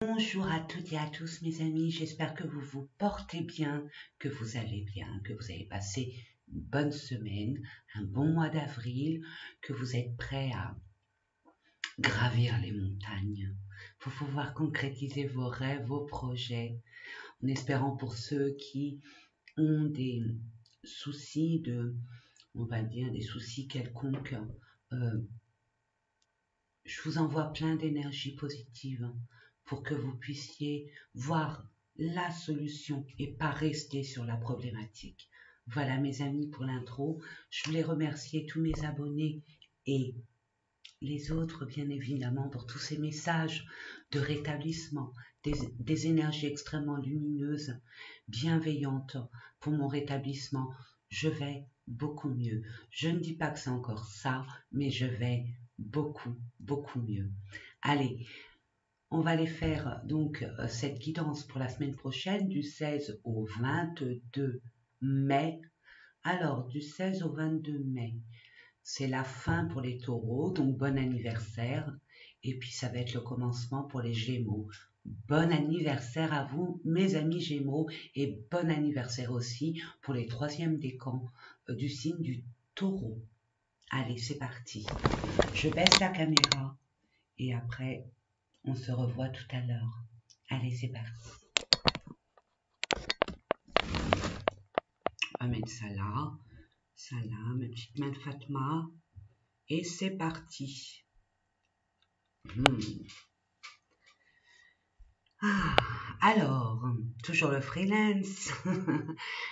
Bonjour à toutes et à tous mes amis, j'espère que vous vous portez bien, que vous allez bien, que vous avez passé une bonne semaine, un bon mois d'avril, que vous êtes prêts à gravir les montagnes pour pouvoir concrétiser vos rêves, vos projets, en espérant pour ceux qui ont des soucis on va dire des soucis quelconques, je vous envoie plein d'énergie positive pour que vous puissiez voir la solution et pas rester sur la problématique. Voilà mes amis pour l'intro. Je voulais remercier tous mes abonnés et les autres bien évidemment pour tous ces messages de rétablissement, des énergies extrêmement lumineuses, bienveillantes pour mon rétablissement. Je vais beaucoup mieux. Je ne dis pas que c'est encore ça, mais je vais beaucoup mieux. Allez, on va aller faire donc cette guidance pour la semaine prochaine du 16 au 22 mai. Alors, du 16 au 22 mai, c'est la fin pour les taureaux, donc bon anniversaire. Et puis, ça va être le commencement pour les gémeaux. Bon anniversaire à vous, mes amis gémeaux, et bon anniversaire aussi pour les troisièmes décans du signe du taureau. Allez, c'est parti. Je baisse la caméra et après, on se revoit tout à l'heure. Allez, c'est parti. On va mettre ça là, ma petite main de Fatma. Et c'est parti. Alors, toujours le freelance.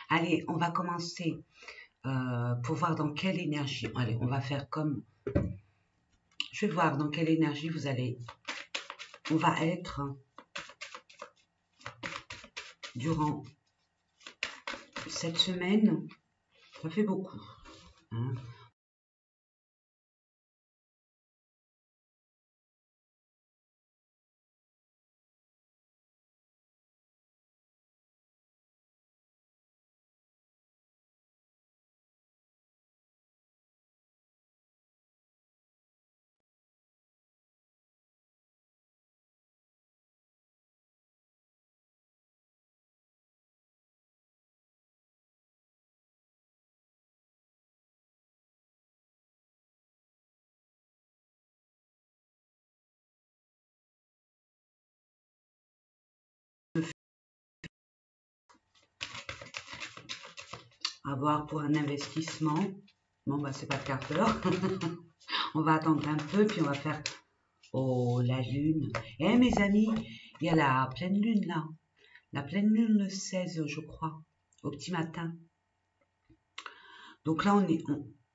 Allez, on va commencer pour voir dans quelle énergie. Allez, on va faire comme... Je vais voir dans quelle énergie vous allez... On va être durant cette semaine. Ça fait beaucoup. Hein. Avoir pour un investissement. Bon, bah, c'est pas de quart d'heure. On va attendre un peu, puis on va faire... Oh, la lune. Eh, mes amis, il y a la pleine lune, là. La pleine lune, le 16, je crois, au petit matin. Donc là,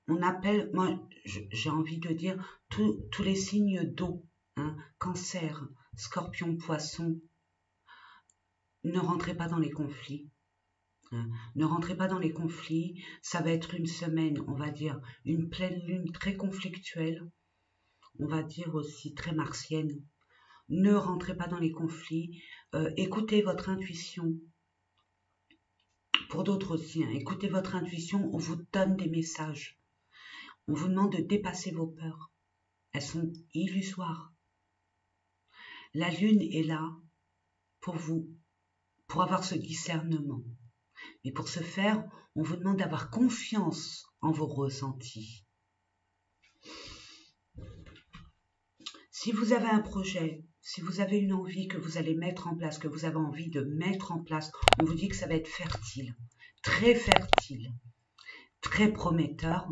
on appelle... Moi, j'ai envie de dire tous les signes d'eau. Hein, Cancer, Scorpion, Poisson. Ne rentrez pas dans les conflits. Ne rentrez pas dans les conflits, ça va être une semaine, on va dire, une pleine lune très conflictuelle, on va dire aussi très martienne. Ne rentrez pas dans les conflits, écoutez votre intuition. Pour d'autres aussi, hein, écoutez votre intuition, on vous donne des messages. On vous demande de dépasser vos peurs. Elles sont illusoires. La lune est là pour vous, pour avoir ce discernement. Mais pour ce faire, on vous demande d'avoir confiance en vos ressentis. Si vous avez un projet, si vous avez une envie que vous allez mettre en place, que vous avez envie de mettre en place, on vous dit que ça va être fertile, très prometteur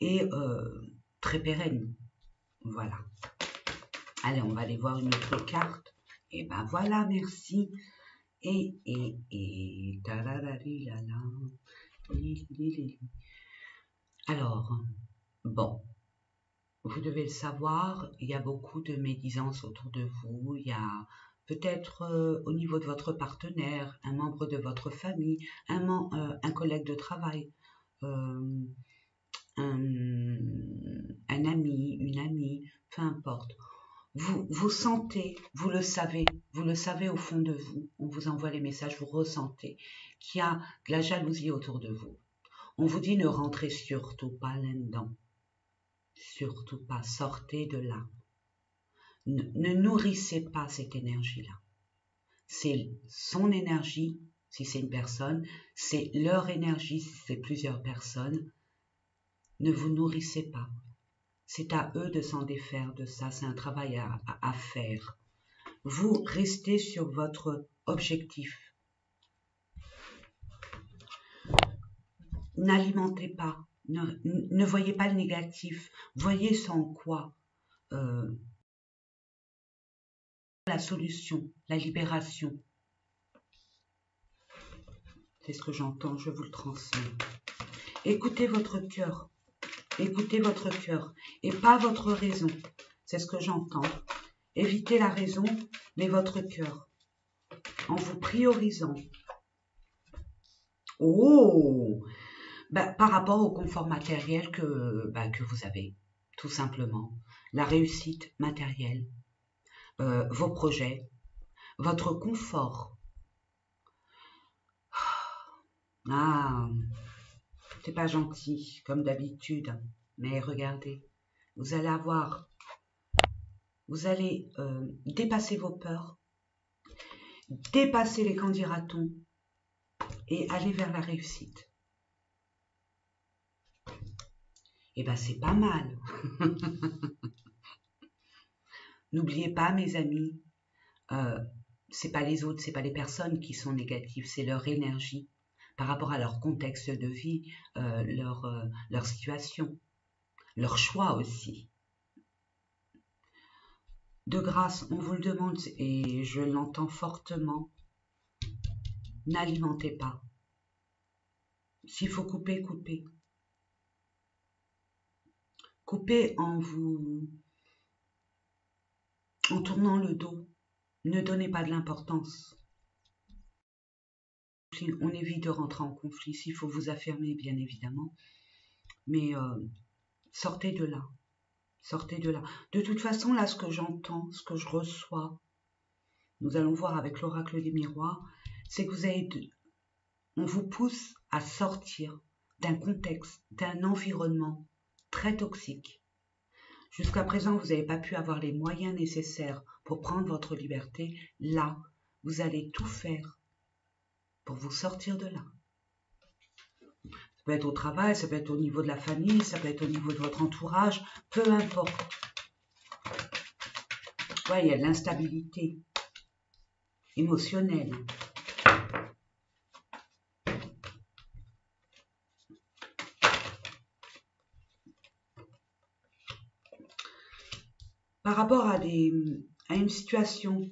et très pérenne. Voilà. Allez, on va aller voir une autre carte. Et ben voilà, merci. Alors, bon, vous devez le savoir, il y a beaucoup de médisance autour de vous, il y a peut-être au niveau de votre partenaire, un membre de votre famille, un collègue de travail, un ami, une amie, peu importe. Vous sentez, vous le savez au fond de vous, on vous envoie les messages, vous ressentez qu'il y a de la jalousie autour de vous. On vous dit ne rentrez surtout pas là-dedans. Surtout pas, sortez de là. Ne nourrissez pas cette énergie-là. C'est son énergie, si c'est une personne, c'est leur énergie, si c'est plusieurs personnes. Ne vous nourrissez pas. C'est à eux de s'en défaire de ça, c'est un travail à faire. Vous restez sur votre objectif. N'alimentez pas, ne voyez pas le négatif, voyez sans quoi la solution, la libération. C'est ce que j'entends, je vous le transmets. Écoutez votre cœur, et pas votre raison. C'est ce que j'entends. Évitez la raison, mais votre cœur, en vous priorisant. Oh, par rapport au confort matériel que vous avez, tout simplement. La réussite matérielle, vos projets, votre confort. Ah, c'est pas gentil, comme d'habitude, mais regardez, vous allez dépasser vos peurs, dépasser les qu'en dira-t-on et aller vers la réussite. Eh ben, c'est pas mal. N'oubliez pas, mes amis, c'est pas les autres, c'est pas les personnes qui sont négatives, c'est leur énergie par rapport à leur contexte de vie, leur situation, leur choix aussi. De grâce, on vous le demande et je l'entends fortement, n'alimentez pas. S'il faut couper, coupez. Coupez en tournant le dos. Ne donnez pas de l'importance. On évite de rentrer en conflit. S'il faut vous affirmer, bien évidemment. Mais sortez de là. Sortez de là. De toute façon, là, ce que j'entends, ce que je reçois, nous allons voir avec l'oracle des miroirs, c'est que on vous pousse à sortir d'un contexte, d'un environnement très toxique. Jusqu'à présent, vous n'avez pas pu avoir les moyens nécessaires pour prendre votre liberté. Là, vous allez tout faire pour vous sortir de là. Ça peut être au travail, ça peut être au niveau de la famille, ça peut être au niveau de votre entourage, peu importe. Ouais, il y a de l'instabilité émotionnelle. Par rapport à une situation,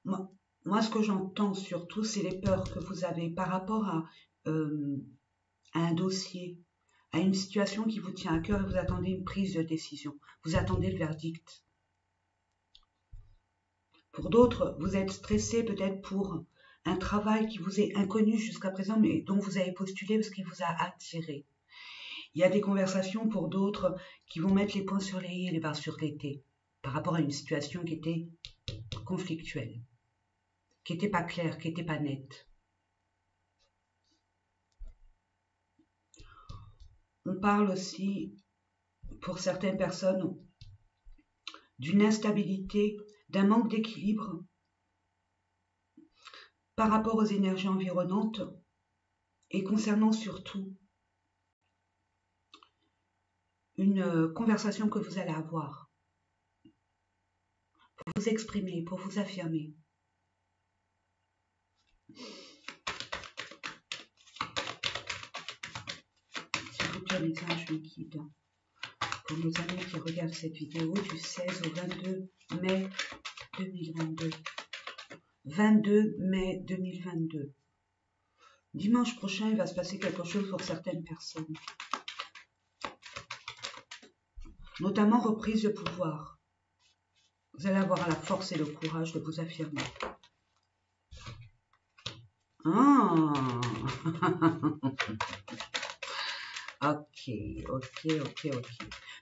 moi, ce que j'entends surtout, c'est les peurs que vous avez par rapport à un dossier, à une situation qui vous tient à cœur et vous attendez une prise de décision. Vous attendez le verdict. Pour d'autres, vous êtes stressé peut-être pour un travail qui vous est inconnu jusqu'à présent, mais dont vous avez postulé parce qu'il vous a attiré. Il y a des conversations pour d'autres qui vont mettre les points sur les i et les barres sur les t par rapport à une situation qui était conflictuelle, qui n'était pas claire, qui n'était pas nette. On parle aussi, pour certaines personnes, d'une instabilité, d'un manque d'équilibre par rapport aux énergies environnantes et concernant surtout une conversation que vous allez avoir pour vous exprimer, pour vous affirmer. S'il vous plaît, les anges me guident. Pour nos amis qui regardent cette vidéo du 16 au 22 mai 2022. 22 mai 2022. Dimanche prochain, il va se passer quelque chose pour certaines personnes. Notamment reprise de pouvoir. Vous allez avoir la force et le courage de vous affirmer. Ah. Ok.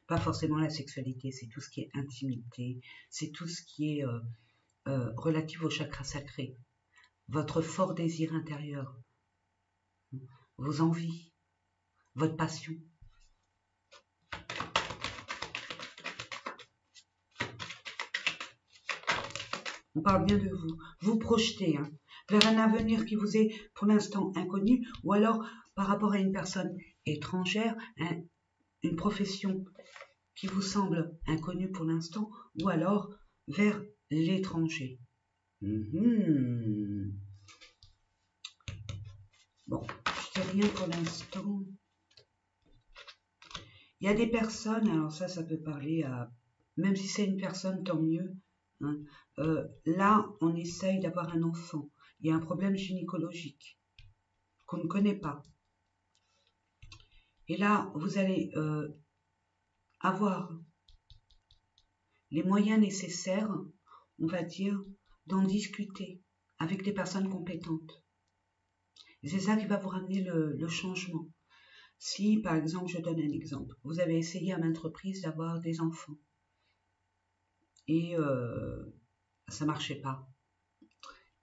Pas forcément la sexualité, c'est tout ce qui est intimité, c'est tout ce qui est relatif au chakra sacré. Votre fort désir intérieur, vos envies, votre passion. On parle bien de vous. Vous projetez vers un avenir qui vous est pour l'instant inconnu, ou alors par rapport à une personne étrangère, une profession qui vous semble inconnue pour l'instant, ou alors vers l'étranger. Bon, je dis rien pour l'instant. Il y a des personnes, alors ça peut parler à... Même si c'est une personne, tant mieux. Là, on essaye d'avoir un enfant. Il y a un problème gynécologique qu'on ne connaît pas. Et là, vous allez avoir les moyens nécessaires, on va dire, d'en discuter avec des personnes compétentes. C'est ça qui va vous ramener le changement. Si, par exemple, je donne un exemple, vous avez essayé à maintes reprises d'avoir des enfants et ça ne marchait pas,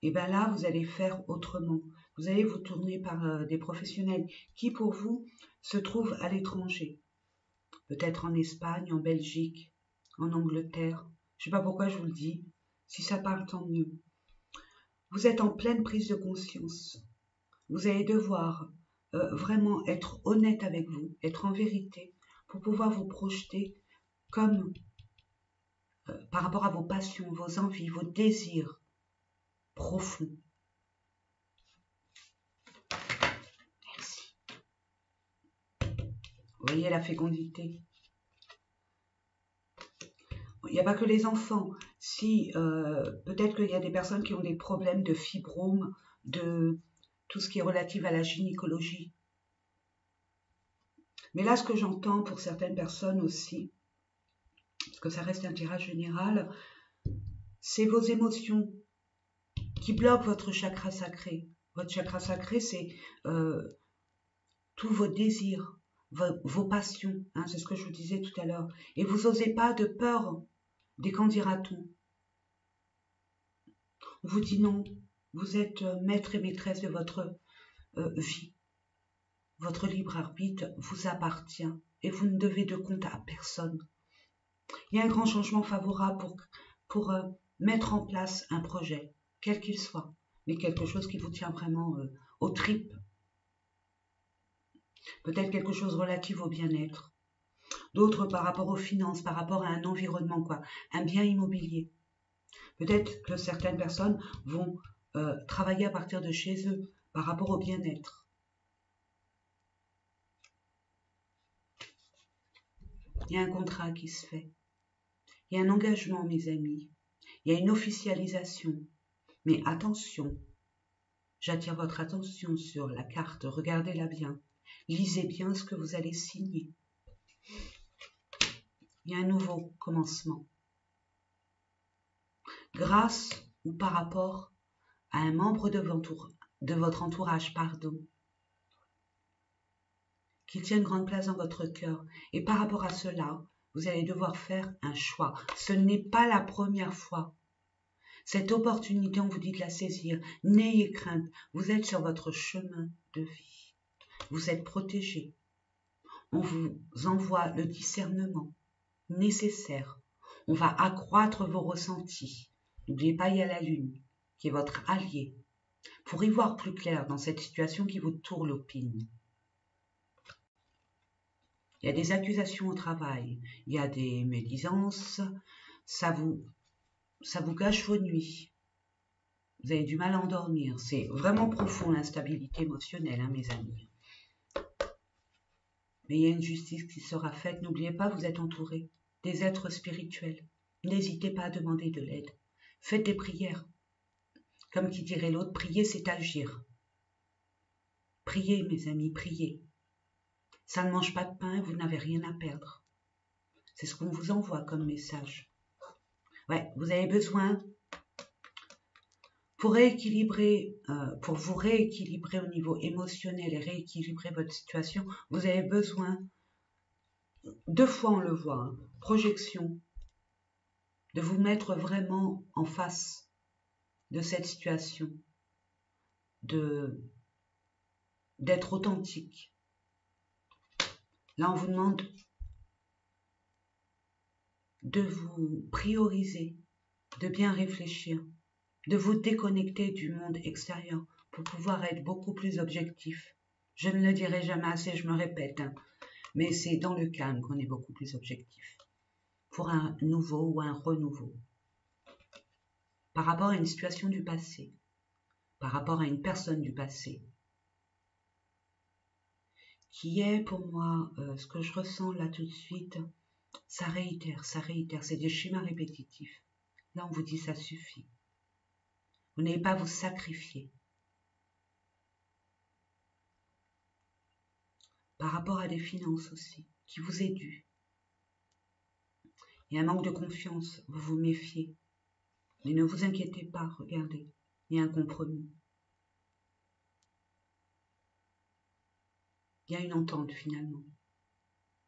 et bien là, vous allez faire autrement. Vous allez vous tourner par des professionnels qui, pour vous, se trouvent à l'étranger. Peut-être en Espagne, en Belgique, en Angleterre. Je ne sais pas pourquoi je vous le dis. Si ça parle, tant mieux. Vous êtes en pleine prise de conscience. Vous allez devoir vraiment être honnête avec vous, être en vérité, pour pouvoir vous projeter comme par rapport à vos passions, vos envies, vos désirs profonds. Merci. Vous voyez la fécondité. Il n'y a pas que les enfants. Si peut-être qu'il y a des personnes qui ont des problèmes de fibrome, de tout ce qui est relatif à la gynécologie. Mais là, ce que j'entends pour certaines personnes aussi, parce que ça reste un tirage général, c'est vos émotions qui bloquent votre chakra sacré. Votre chakra sacré, c'est tous vos désirs, vos passions, c'est ce que je vous disais tout à l'heure. Et vous n'osez pas de peur des qu'en dira-t-on. On vous dit non, vous êtes maître et maîtresse de votre vie. Votre libre arbitre vous appartient et vous ne devez de compte à personne. Il y a un grand changement favorable pour mettre en place un projet, quel qu'il soit, mais quelque chose qui vous tient vraiment aux tripes. Peut-être quelque chose relatif au bien-être. D'autres par rapport aux finances, par rapport à un environnement, un bien immobilier. Peut-être que certaines personnes vont travailler à partir de chez eux par rapport au bien-être. Il y a un contrat qui se fait. Il y a un engagement, mes amis. Il y a une officialisation. Mais attention, j'attire votre attention sur la carte. Regardez-la bien. Lisez bien ce que vous allez signer. Il y a un nouveau commencement. Grâce ou par rapport à un membre de votre entourage, qui tient une grande place dans votre cœur. Et par rapport à cela, vous allez devoir faire un choix. Ce n'est pas la première fois. Cette opportunité, on vous dit de la saisir. N'ayez crainte, vous êtes sur votre chemin de vie. Vous êtes protégé. On vous envoie le discernement nécessaire. On va accroître vos ressentis. N'oubliez pas, il y a la lune, qui est votre allié, pour y voir plus clair dans cette situation qui vous tourlopine. Il y a des accusations au travail, il y a des médisances, ça vous gâche vos nuits. Vous avez du mal à endormir. C'est vraiment profond l'instabilité émotionnelle, mes amis. Mais il y a une justice qui sera faite. N'oubliez pas, vous êtes entouré des êtres spirituels. N'hésitez pas à demander de l'aide. Faites des prières. Comme qui dirait l'autre, prier, c'est agir. Priez, mes amis, priez. Ça ne mange pas de pain, vous n'avez rien à perdre. C'est ce qu'on vous envoie comme message. Ouais, vous avez besoin, pour vous rééquilibrer au niveau émotionnel et rééquilibrer votre situation, vous avez besoin, 2 fois on le voit, projection, de vous mettre vraiment en face de cette situation, d'être authentique. Là, on vous demande de vous prioriser, de bien réfléchir. de vous déconnecter du monde extérieur pour pouvoir être beaucoup plus objectif. Je ne le dirai jamais assez, je me répète, hein, mais c'est dans le calme qu'on est beaucoup plus objectif. Pour un nouveau ou un renouveau. Par rapport à une situation du passé, par rapport à une personne du passé, qui est pour moi, ce que je ressens là tout de suite, ça réitère, c'est des schémas répétitifs. Là, on vous dit ça suffit. Vous n'allez pas vous sacrifier. Par rapport à des finances aussi, qui vous est dû. Il y a un manque de confiance, vous vous méfiez. Mais ne vous inquiétez pas, regardez, il y a un compromis. Il y a une entente finalement.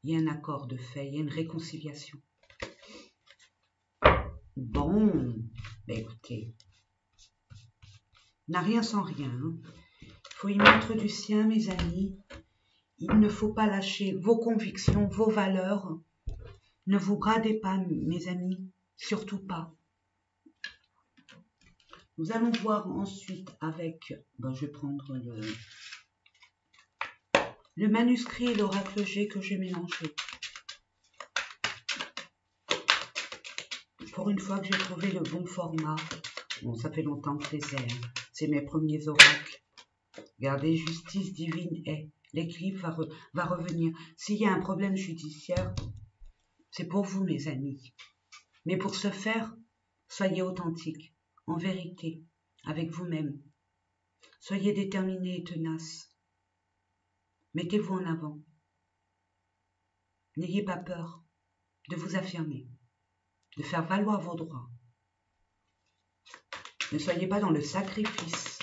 Il y a un accord de fait, il y a une réconciliation. Bon, ben écoutez, n'a rien sans rien. Hein. Il faut y mettre du sien, mes amis. Il ne faut pas lâcher vos convictions, vos valeurs. Ne vous bradez pas, mes amis, surtout pas. Nous allons voir ensuite avec, ben je vais prendre le manuscrit et l'oracle G que j'ai mélangé. Pour une fois que j'ai trouvé le bon format, bon ça fait longtemps que je les ai, hein. C'est mes premiers oracles. Regardez, justice divine est, l'équilibre va revenir. S'il y a un problème judiciaire, c'est pour vous mes amis. Mais pour ce faire, soyez authentiques, en vérité, avec vous-même. Soyez déterminés et tenaces. Mettez-vous en avant. N'ayez pas peur de vous affirmer, de faire valoir vos droits. Ne soyez pas dans le sacrifice.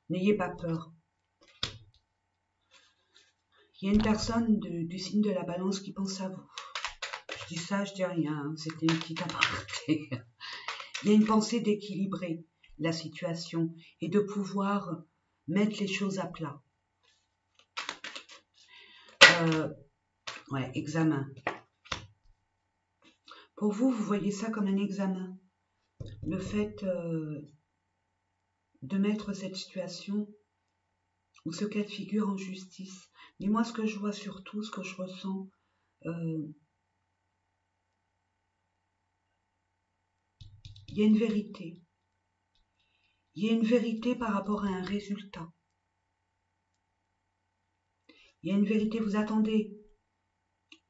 N'ayez pas peur. Il y a une personne du signe de la balance qui pense à vous. Je dis ça, je dis rien, c'était une petite aparté. Il y a une pensée d'équilibrer la situation et de pouvoir mettre les choses à plat. Ouais, examen. Pour vous, vous voyez ça comme un examen. Le fait de mettre cette situation ou ce cas de figure en justice. Mais moi, ce que je vois surtout, ce que je ressens, il y a une vérité. Il y a une vérité par rapport à un résultat. Il y a une vérité, vous attendez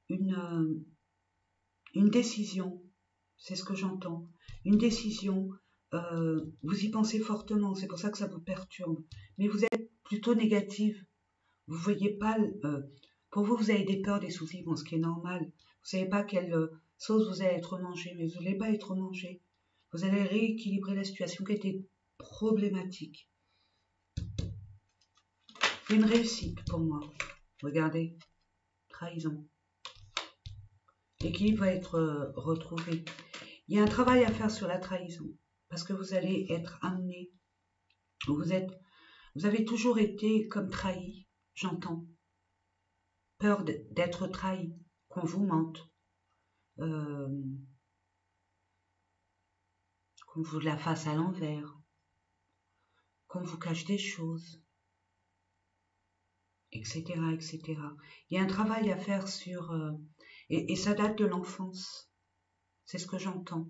une décision, c'est ce que j'entends, une décision, vous y pensez fortement, c'est pour ça que ça vous perturbe, mais vous êtes plutôt négative, vous voyez pas, pour vous, vous avez des peurs, des soucis, bon, ce qui est normal, vous savez pas quelle sauce vous allez être mangé, mais vous n'allez pas être mangé, vous allez rééquilibrer la situation qui était problématique. Une réussite pour moi, regardez, trahison. L'équilibre va être retrouvé. Il y a un travail à faire sur la trahison, parce que vous allez être amené, vous avez toujours été comme trahi, j'entends. Peur d'être trahi, qu'on vous mente, qu'on vous la fasse à l'envers, qu'on vous cache des choses, etc., etc. Il y a un travail à faire sur... et ça date de l'enfance, c'est ce que j'entends.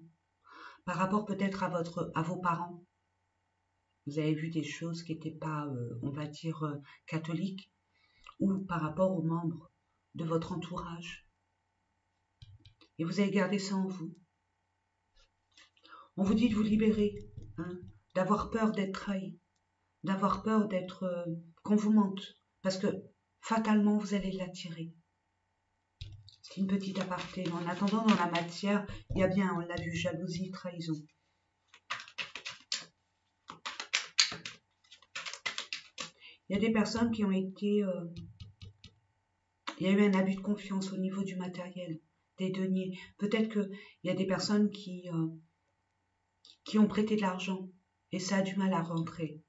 Par rapport peut-être à vos parents, vous avez vu des choses qui n'étaient pas, on va dire, catholiques, ou par rapport aux membres de votre entourage. Et vous avez gardé ça en vous. On vous dit de vous libérer, hein, d'avoir peur d'être trahi, d'avoir peur d'être qu'on vous mente, parce que fatalement vous allez l'attirer. C'est une petite aparté. En attendant, dans la matière, il y a bien, on l'a vu, jalousie, trahison. Il y a des personnes qui ont été... il y a eu un abus de confiance au niveau du matériel, des deniers. Peut-être qu'il y a des personnes qui ont prêté de l'argent et ça a du mal à rentrer.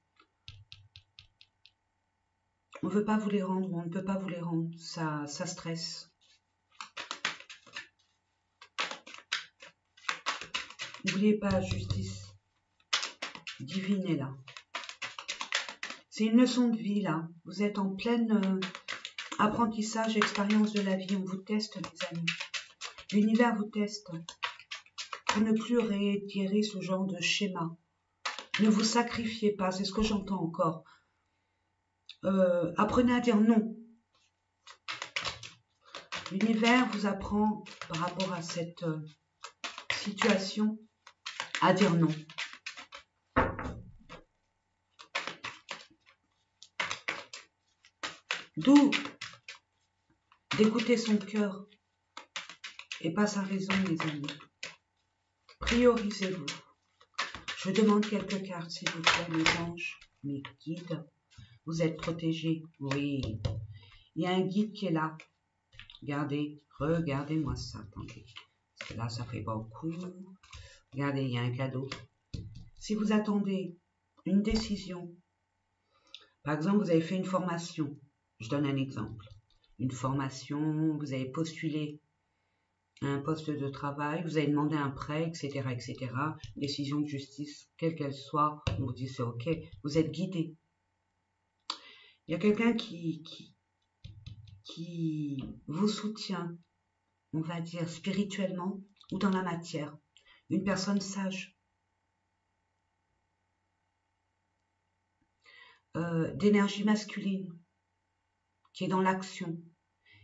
On ne veut pas vous les rendre ou on ne peut pas vous les rendre. Ça stresse. N'oubliez pas, justice divine est là. C'est une leçon de vie, là. Vous êtes en pleine apprentissage, expérience de la vie. On vous teste, les amis. L'univers vous teste pour ne plus réitérer ce genre de schéma. Ne vous sacrifiez pas, c'est ce que j'entends encore. Apprenez à dire non. L'univers vous apprend, par rapport à cette situation, à dire non. D'où d'écouter son cœur et pas sa raison, mes amis. Priorisez-vous. Je demande quelques cartes, s'il vous plaît, mes anges, mes guides. Vous êtes protégés, oui. Il y a un guide qui est là. Regardez, regardez-moi ça, attendez. Parce que là, ça fait beaucoup. Regardez, il y a un cadeau. Si vous attendez une décision, par exemple, vous avez fait une formation. Je donne un exemple. Une formation, vous avez postulé à un poste de travail, vous avez demandé un prêt, etc., etc. Décision de justice, quelle qu'elle soit, on vous dit c'est OK. Vous êtes guidé. Il y a quelqu'un qui vous soutient, on va dire, spirituellement ou dans la matière. Une personne sage. D'énergie masculine, qui est dans l'action,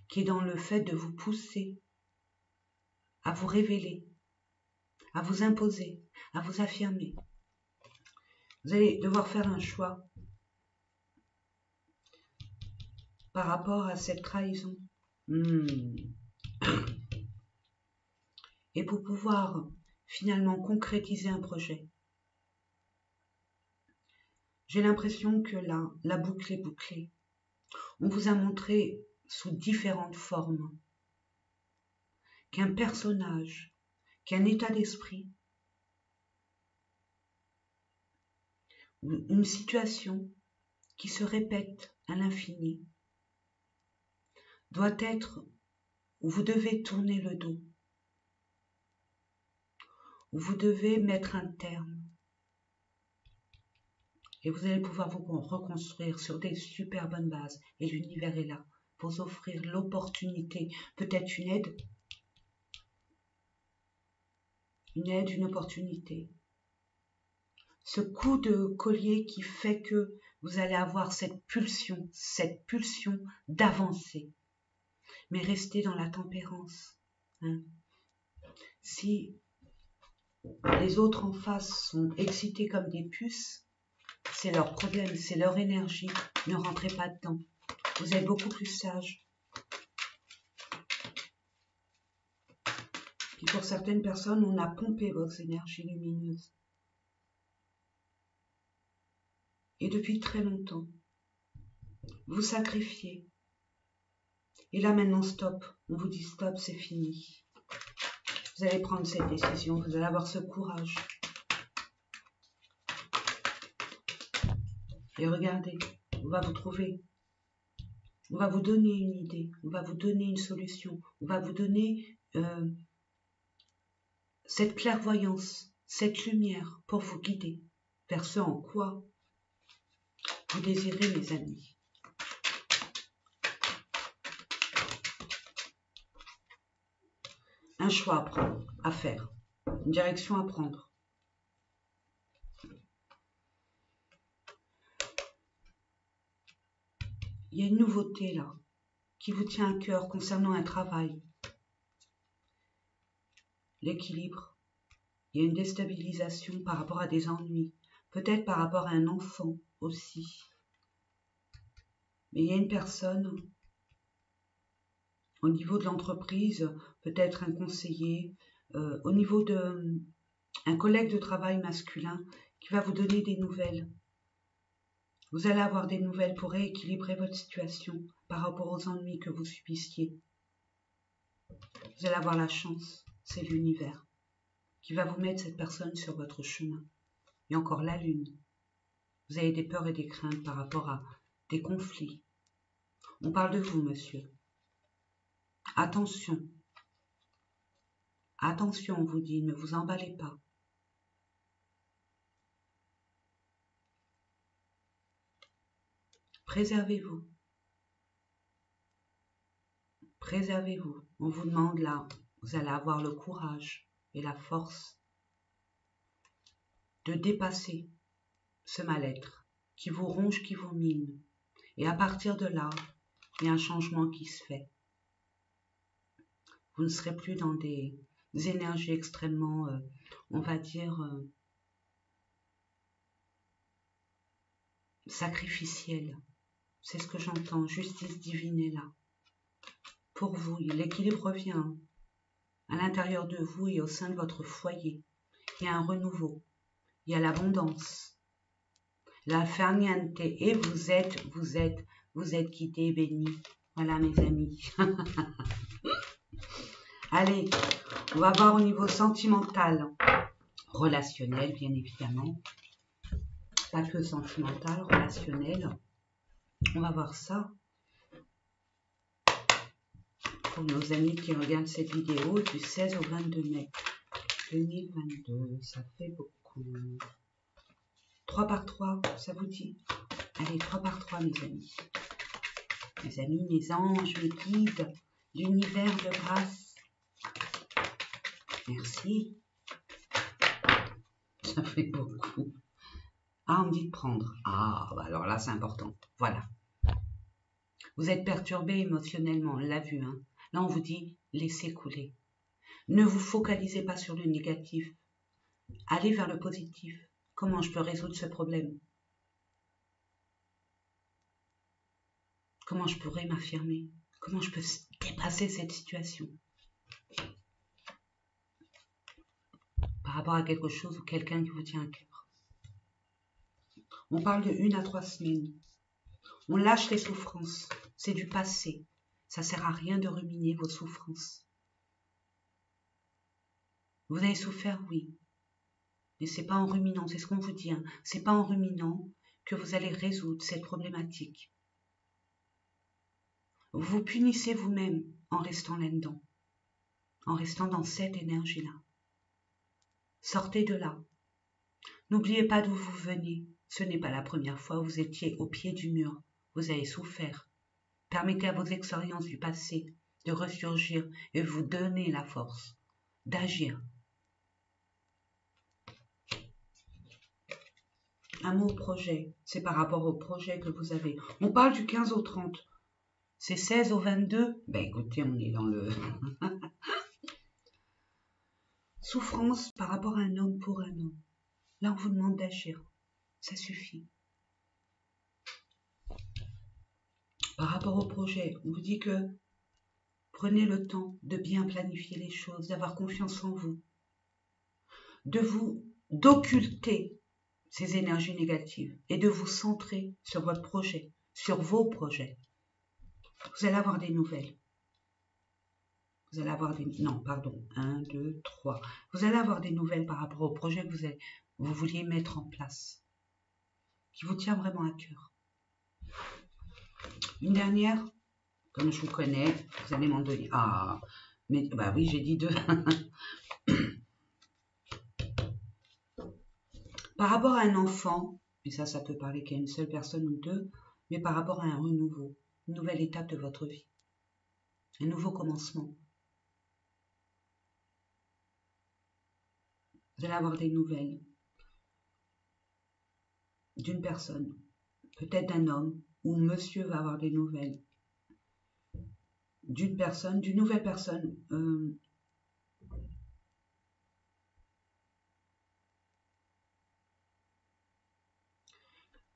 qui est dans le fait de vous pousser à vous révéler, à vous imposer, à vous affirmer. Vous allez devoir faire un choix par rapport à cette trahison. Et pour pouvoir finalement concrétiser un projet. J'ai l'impression que là, la boucle est bouclée. On vous a montré sous différentes formes qu'un personnage, qu'un état d'esprit, une situation qui se répète à l'infini doit être où vous devez tourner le dos, où vous devez mettre un terme. Et vous allez pouvoir vous reconstruire sur des super bonnes bases. Et l'univers est là pour vous offrir l'opportunité, peut-être une aide, une opportunité. Ce coup de collier qui fait que vous allez avoir cette pulsion d'avancer. Mais restez dans la tempérance. Hein. Si les autres en face sont excités comme des puces, c'est leur problème, c'est leur énergie. Ne rentrez pas dedans. Vous êtes beaucoup plus sage. Et pour certaines personnes, on a pompé vos énergies lumineuses. Et depuis très longtemps, vous sacrifiez. Et là maintenant, stop. On vous dit stop, c'est fini. Vous allez prendre cette décision, vous allez avoir ce courage. Et regardez, on va vous trouver. On va vous donner une idée, on va vous donner une solution, on va vous donner cette clairvoyance, cette lumière pour vous guider vers ce en quoi vous désirez, mes amis. Un choix à prendre, à faire, une direction à prendre. Il y a une nouveauté là, qui vous tient à cœur concernant un travail. L'équilibre. Il y a une déstabilisation par rapport à des ennuis, peut-être par rapport à un enfant aussi. Mais il y a une personne, au niveau de l'entreprise, peut-être un conseiller, au niveau d'un collègue de travail masculin qui va vous donner des nouvelles. Vous allez avoir des nouvelles pour rééquilibrer votre situation par rapport aux ennuis que vous subissiez. Vous allez avoir la chance, c'est l'univers qui va vous mettre cette personne sur votre chemin. Et encore la lune. Vous avez des peurs et des craintes par rapport à des conflits. On parle de vous, monsieur. Attention. Attention, on vous dit, ne vous emballez pas. Préservez-vous. Préservez-vous. On vous demande là, vous allez avoir le courage et la force de dépasser ce mal-être qui vous ronge, qui vous mine. Et à partir de là, il y a un changement qui se fait. Vous ne serez plus dans des énergies extrêmement, on va dire, sacrificielles. C'est ce que j'entends. Justice divine est là. Pour vous, l'équilibre revient à l'intérieur de vous et au sein de votre foyer. Il y a un renouveau. Il y a l'abondance. La farniente. Et vous êtes guidés et bénis. Voilà mes amis. Allez, on va voir au niveau sentimental, relationnel bien évidemment. Pas que sentimental, relationnel. On va voir ça. Pour nos amis qui regardent cette vidéo du 16 au 22 mai 2022, ça fait beaucoup. 3 par 3, ça vous dit? Allez, 3 par 3 mes amis. Mes amis, mes anges, mes guides, l'univers de grâce. Merci. Ça fait beaucoup. Ah, on me dit de prendre. Ah, bah alors là, c'est important. Voilà. Vous êtes perturbé émotionnellement, on l'a vu. Hein. Là, on vous dit, laissez couler. Ne vous focalisez pas sur le négatif. Allez vers le positif. Comment je peux résoudre ce problème? Comment je pourrais m'affirmer? Comment je peux dépasser cette situation? Par rapport à quelque chose ou quelqu'un qui vous tient à cœur. On parle de 1 à 3 semaines. On lâche les souffrances. C'est du passé. Ça ne sert à rien de ruminer vos souffrances. Vous avez souffert, oui. Mais ce n'est pas en ruminant, c'est ce qu'on vous dit. Hein. Ce n'est pas en ruminant que vous allez résoudre cette problématique. Vous vous punissez vous-même en restant là-dedans. En restant dans cette énergie-là. Sortez de là. N'oubliez pas d'où vous venez. Ce n'est pas la première fois où vous étiez au pied du mur. Vous avez souffert. Permettez à vos expériences du passé de ressurgir et vous donner la force d'agir. Un mot projet, c'est par rapport au projet que vous avez. On parle du 15 au 30. C'est 16 au 22. Ben écoutez, on est dans le... Souffrance par rapport à un homme pour un homme. Là, on vous demande d'agir. Ça suffit. Par rapport au projet, on vous dit que prenez le temps de bien planifier les choses, d'avoir confiance en vous, d'occulter ces énergies négatives et de vous centrer sur votre projet, sur vos projets. Vous allez avoir des nouvelles. Vous allez avoir des... Non, pardon. 1, 2, 3. Vous allez avoir des nouvelles par rapport au projet que vous vouliez mettre en place, qui vous tient vraiment à cœur. Une dernière, comme je vous connais, vous allez m'en donner. Ah, mais bah oui, j'ai dit 2. Par rapport à un enfant, et ça peut parler qu'à une seule personne ou deux, mais par rapport à un renouveau, une nouvelle étape de votre vie, un nouveau commencement. Vous allez avoir des nouvelles d'une personne, peut-être d'un homme, ou monsieur va avoir des nouvelles d'une personne, d'une nouvelle personne.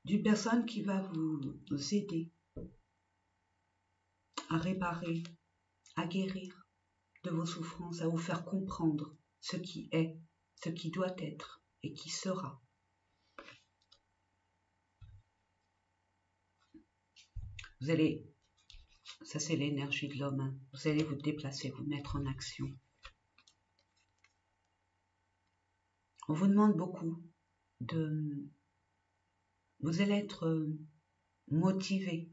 D'une personne qui va vous aider à réparer, à guérir de vos souffrances, à vous faire comprendre ce qui est, ce qui doit être et qui sera. Vous allez, ça c'est l'énergie de l'homme, hein. Vous allez vous déplacer, vous mettre en action. On vous demande beaucoup de... Vous allez être motivé.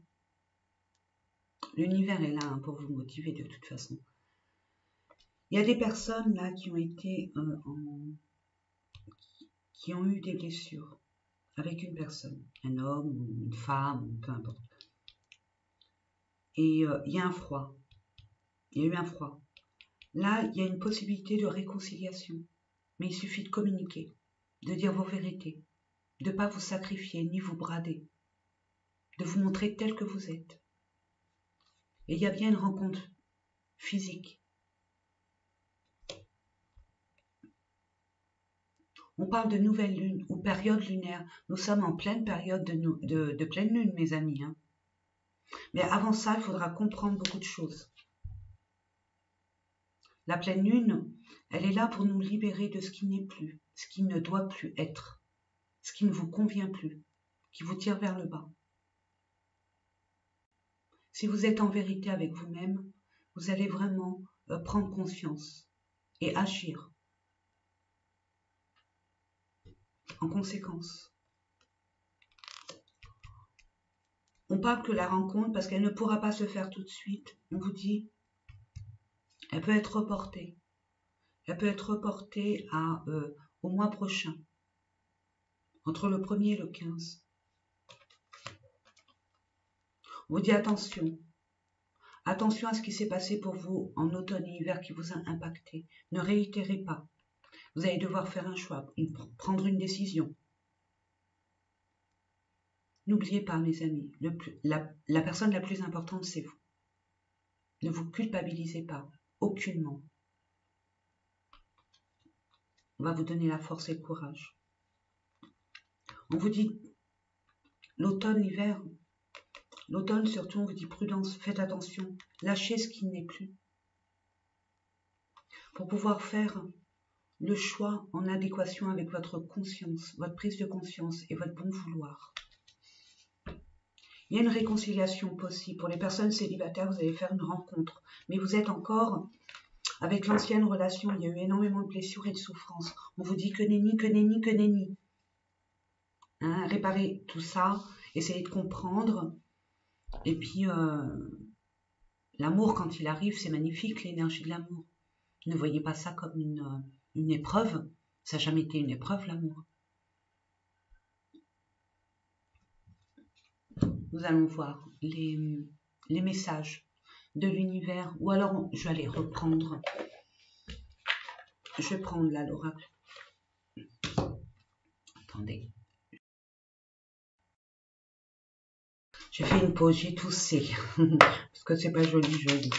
L'univers est là hein, pour vous motiver de toute façon. Il y a des personnes là qui ont été qui ont eu des blessures avec une personne, un homme ou une femme, peu importe. et il y a un froid. Il y a eu un froid. Là, il y a une possibilité de réconciliation. Mais il suffit de communiquer, de dire vos vérités, de ne pas vous sacrifier ni vous brader, de vous montrer tel que vous êtes. Et il y a bien une rencontre physique. On parle de nouvelle lune ou période lunaire. Nous sommes en pleine période de pleine lune, mes amis. Hein. Mais avant ça, il faudra comprendre beaucoup de choses. La pleine lune, elle est là pour nous libérer de ce qui n'est plus, ce qui ne doit plus être, ce qui ne vous convient plus, qui vous tire vers le bas. Si vous êtes en vérité avec vous-même, vous allez vraiment prendre conscience et agir en conséquence. On parle que la rencontre, parce qu'elle ne pourra pas se faire tout de suite, on vous dit, elle peut être reportée. Elle peut être reportée au mois prochain, entre le 1er et le 15. On vous dit attention. Attention à ce qui s'est passé pour vous en automne et hiver qui vous a impacté. Ne réitérez pas. Vous allez devoir faire un choix, prendre une décision. N'oubliez pas, mes amis, la personne la plus importante, c'est vous. Ne vous culpabilisez pas, aucunement. On va vous donner la force et le courage. On vous dit, l'automne, l'hiver, l'automne surtout, on vous dit prudence, faites attention, lâchez ce qui n'est plus. Pour pouvoir faire le choix en adéquation avec votre conscience, votre prise de conscience et votre bon vouloir. Il y a une réconciliation possible. Pour les personnes célibataires, vous allez faire une rencontre. Mais vous êtes encore avec l'ancienne relation. Il y a eu énormément de blessures et de souffrances. On vous dit que nenni, que nenni, que nenni. Hein, réparez tout ça. Essayez de comprendre. Et puis, l'amour, quand il arrive, c'est magnifique, l'énergie de l'amour. Ne voyez pas ça comme une épreuve. Ça n'a jamais été une épreuve, l'amour. Nous allons voir les messages de l'univers. Ou alors, je vais aller reprendre. Je vais prendre là l'oracle. Attendez. J'ai fait une pause, j'ai toussé. Parce que c'est pas joli, joli.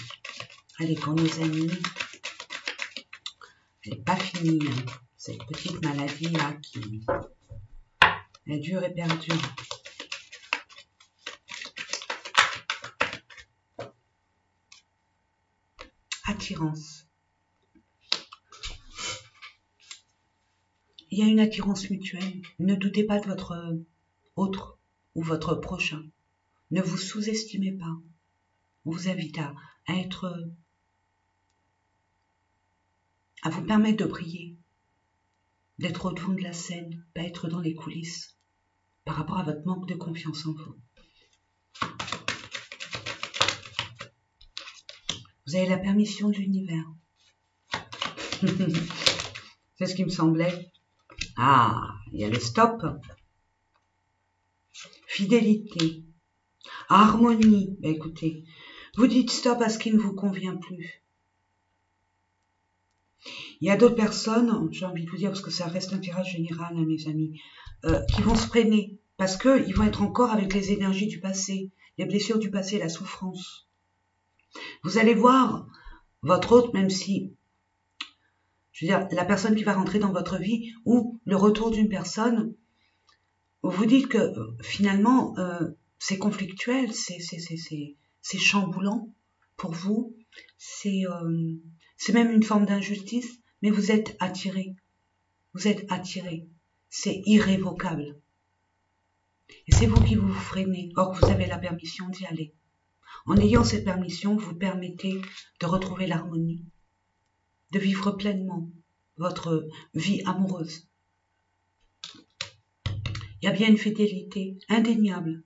Allez, pour nos amis. Elle n'est pas finie, hein, cette petite maladie-là qui est dure et perdure. Attirance. Il y a une attirance mutuelle. Ne doutez pas de votre autre ou votre prochain. Ne vous sous-estimez pas. On vous invite à vous permettre de briller, d'être au devant de la scène, pas être dans les coulisses, par rapport à votre manque de confiance en vous. Vous avez la permission de l'univers. C'est ce qui me semblait. Ah, il y a le stop. Fidélité. Harmonie. Ben écoutez, vous dites stop à ce qui ne vous convient plus. Il y a d'autres personnes, j'ai envie de vous dire, parce que ça reste un tirage général, hein, mes amis, qui vont se freiner, parce qu'ils vont être encore avec les énergies du passé, les blessures du passé, la souffrance. Vous allez voir votre hôte, même si, je veux dire, la personne qui va rentrer dans votre vie, ou le retour d'une personne, vous dites que finalement, c'est conflictuel, c'est chamboulant pour vous, c'est même une forme d'injustice, mais vous êtes attiré. Vous êtes attiré. C'est irrévocable. Et c'est vous qui vous freinez, or que vous avez la permission d'y aller. En ayant cette permission, vous permettez de retrouver l'harmonie, de vivre pleinement votre vie amoureuse. Il y a bien une fidélité indéniable.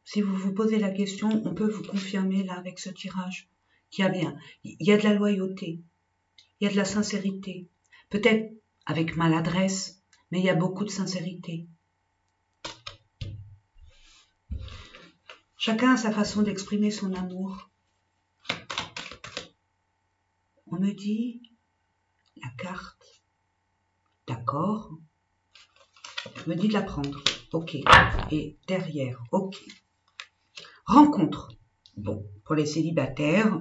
Si vous vous posez la question, on peut vous confirmer là avec ce tirage qu'il y a bien. Il y a de la loyauté, il y a de la sincérité. Peut-être avec maladresse, mais il y a beaucoup de sincérité. Chacun a sa façon d'exprimer son amour. On me dit la carte. D'accord. On me dit de la prendre. Ok. Et derrière. Ok. Rencontre. Bon, pour les célibataires,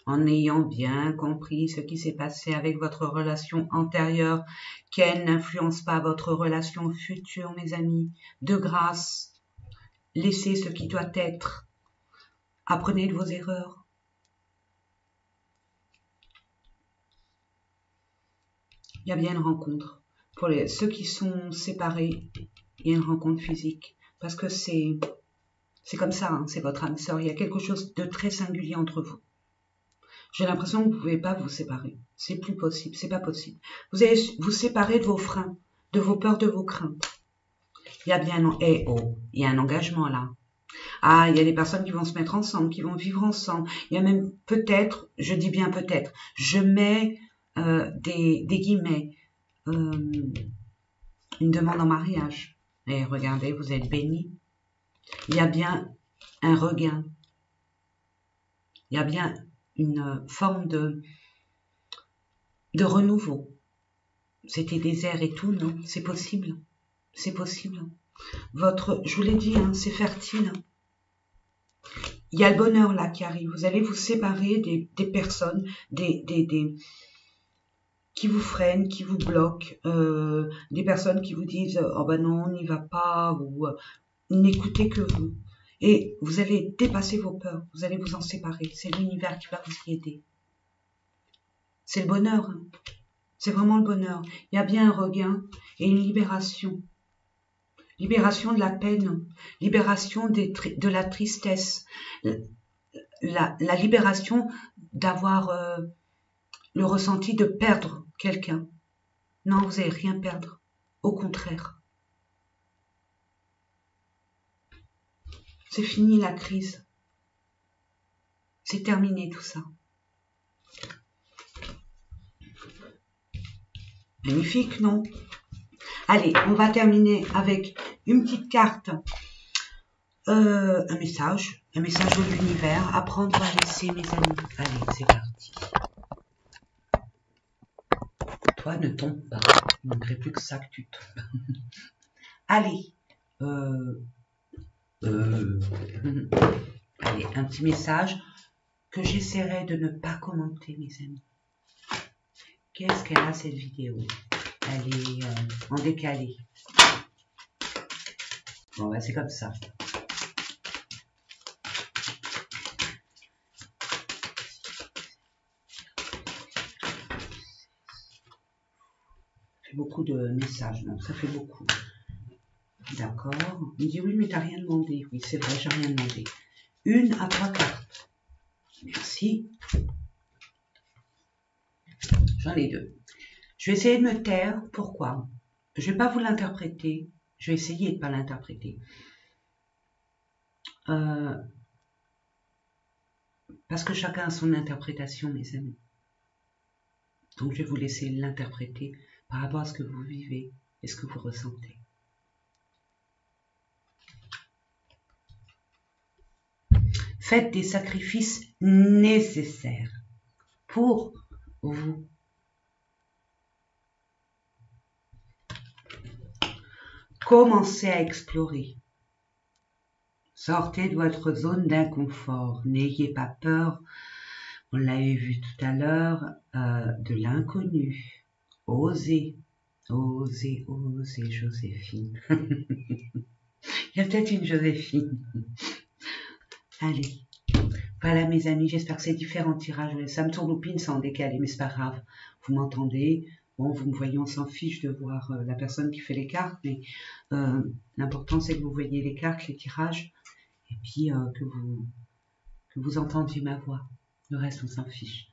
en ayant bien compris ce qui s'est passé avec votre relation antérieure, qu'elle n'influence pas votre relation future, mes amis, de grâce, laissez ce qui doit être. Apprenez de vos erreurs. Il y a bien une rencontre. Pour ceux qui sont séparés, il y a une rencontre physique. Parce que c'est comme ça, hein, c'est votre âme sœur. Il y a quelque chose de très singulier entre vous. J'ai l'impression que vous ne pouvez pas vous séparer. C'est plus possible, c'est pas possible. Vous allez vous séparer de vos freins, de vos peurs, de vos craintes. Il y a bien il y a un engagement là. Ah, il y a des personnes qui vont se mettre ensemble, qui vont vivre ensemble. Il y a même peut-être, je dis bien peut-être, je mets des guillemets, une demande en mariage. Et regardez, vous êtes bénis. Il y a bien un regain. Il y a bien une forme de renouveau. C'était désert et tout, non? C'est possible. C'est possible. Je vous l'ai dit, hein, c'est fertile. Il y a le bonheur là qui arrive. Vous allez vous séparer des personnes, qui vous freinent, qui vous bloquent, des personnes qui vous disent « Oh ben non, on n'y va pas » ou n'écoutez que vous. Et vous allez dépasser vos peurs, vous allez vous en séparer. C'est l'univers qui va vous y aider. C'est le bonheur. Hein. C'est vraiment le bonheur. Il y a bien un regain et une libération. Libération de la peine, libération de la tristesse, la libération d'avoir le ressenti de perdre quelqu'un. Non, vous n'allez rien perdre. Au contraire. C'est fini la crise. C'est terminé tout ça. Magnifique, non? Allez, on va terminer avec une petite carte. Un message de l'univers. Apprendre à laisser, mes amis. Allez, c'est parti. Toi, ne tombe pas. Il ne manquerait plus que ça que tu tombes. Allez. Allez, un petit message que j'essaierai de ne pas commenter, mes amis. Qu'est-ce qu'elle a cette vidéo? Elle est en décalé. Bon, bah, c'est comme ça. Ça fait beaucoup de messages, non? Ça fait beaucoup. D'accord. Il me dit oui, mais t'as rien demandé. Oui, c'est vrai, j'ai rien demandé. 1 à 3 cartes. Merci. J'en ai 2. Je vais essayer de me taire. Pourquoi? Je ne vais pas vous l'interpréter. Je vais essayer de ne pas l'interpréter. Parce que chacun a son interprétation, mes amis. Donc, je vais vous laisser l'interpréter par rapport à ce que vous vivez et ce que vous ressentez. Faites des sacrifices nécessaires pour vous. Commencez à explorer. Sortez de votre zone d'inconfort. N'ayez pas peur, on l'avait vu tout à l'heure, de l'inconnu. Osez, osez, osez, Joséphine. Il y a peut-être une Joséphine. Allez. Voilà mes amis, j'espère que ces différents tirages, ça me tourloupine, c'est en décalé, mais c'est pas grave. Vous m'entendez? Bon, vous me voyez, on s'en fiche de voir la personne qui fait les cartes, mais l'important c'est que vous voyez les cartes, les tirages, et puis que vous entendiez ma voix. Le reste, on s'en fiche.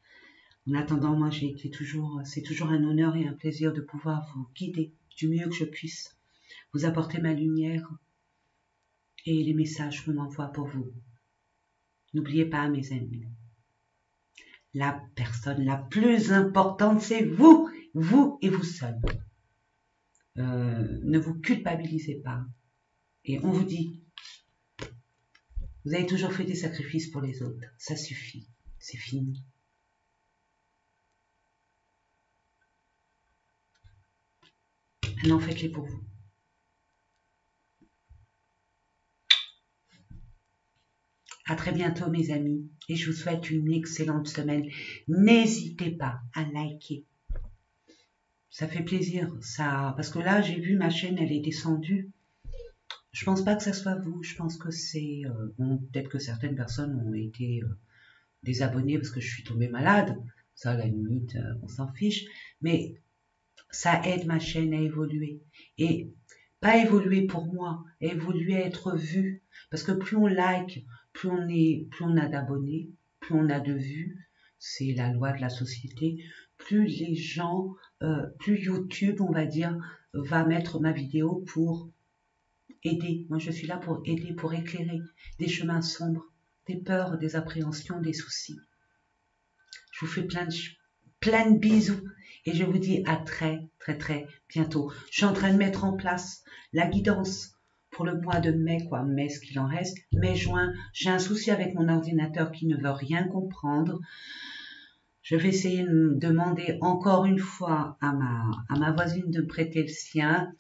En attendant, moi, c'est toujours un honneur et un plaisir de pouvoir vous guider du mieux que je puisse, vous apporter ma lumière et les messages qu'on m'envoie pour vous. N'oubliez pas, mes amis, la personne la plus importante, c'est vous et vous seul. Ne vous culpabilisez pas. Et on vous dit, Vous avez toujours fait des sacrifices pour les autres. Ça suffit. C'est fini. Maintenant, faites-les pour vous. À très bientôt, mes amis. Et je vous souhaite une excellente semaine. N'hésitez pas à liker. Ça fait plaisir, ça, parce que là, j'ai vu ma chaîne, elle est descendue. Je pense pas que ça soit vous. Je pense que c'est... bon, peut-être que certaines personnes ont été désabonnées parce que je suis tombée malade. Ça, à la limite, on s'en fiche. Mais ça aide ma chaîne à évoluer. Et pas évoluer pour moi, évoluer à être vu. Parce que plus on like, plus on a d'abonnés, plus on a de vues. C'est la loi de la société. Plus les gens, plus YouTube, on va dire, va mettre ma vidéo pour aider. Moi, je suis là pour aider, pour éclairer des chemins sombres, des peurs, des appréhensions, des soucis. Je vous fais plein de bisous et je vous dis à très bientôt. Je suis en train de mettre en place la guidance pour le mois de mai, mai ce qu'il en reste, mai, juin. J'ai un souci avec mon ordinateur qui ne veut rien comprendre. Je vais essayer de demander encore une fois à ma voisine de me prêter le sien.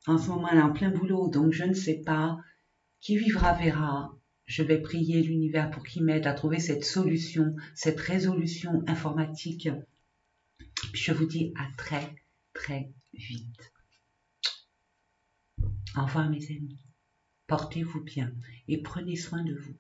En ce moment, elle est en plein boulot, donc je ne sais pas. Qui vivra verra. Je vais prier l'univers pour qu'il m'aide à trouver cette solution, cette résolution informatique. Je vous dis à très vite. Au revoir mes amis. Portez-vous bien et prenez soin de vous.